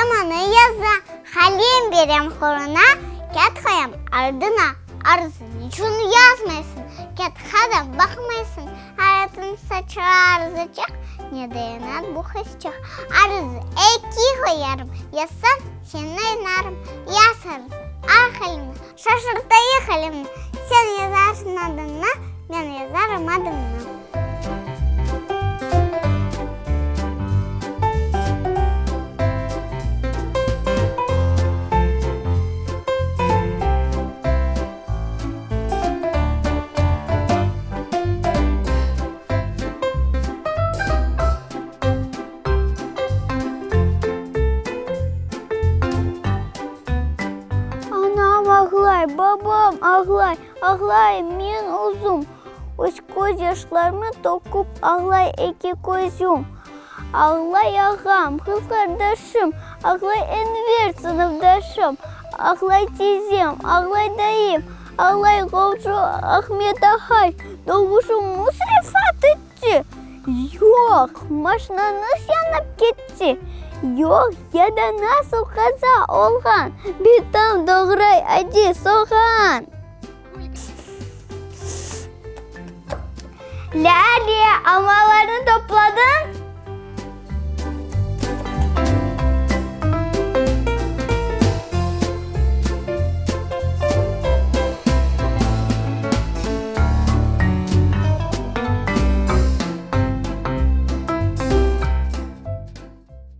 Yamanı yazı halim berem horuna, ket hayam ardına arızın için yazmayasın. Ket hadam bakmayasın, hayatın saçı arızacak, ne dayanar bu hısçak. Arızı eki koyarım, yazsan seni inarım. Yazarız al halimni, şaşırtayı halimni. Sen yazarsın adını, ben yazarım adını. Anam ağlay, babam ağlay, ağlay men uzun. Öz göz yaşlarımı dokup ağlay iki gözüm. Ağlay ağam, kız kardeşim, ağlay Enver sınıfdaşım. Ağlay teyzem, ağlay dayım, ağlay Gavcu Ahmet Ahay. Doğuşum musrifat etti. Yok, maşinanız yanıp gitti. Yok ya da nasıl kaza olgan, bir tam doğray acı soğan. Lale, almalarını topladın?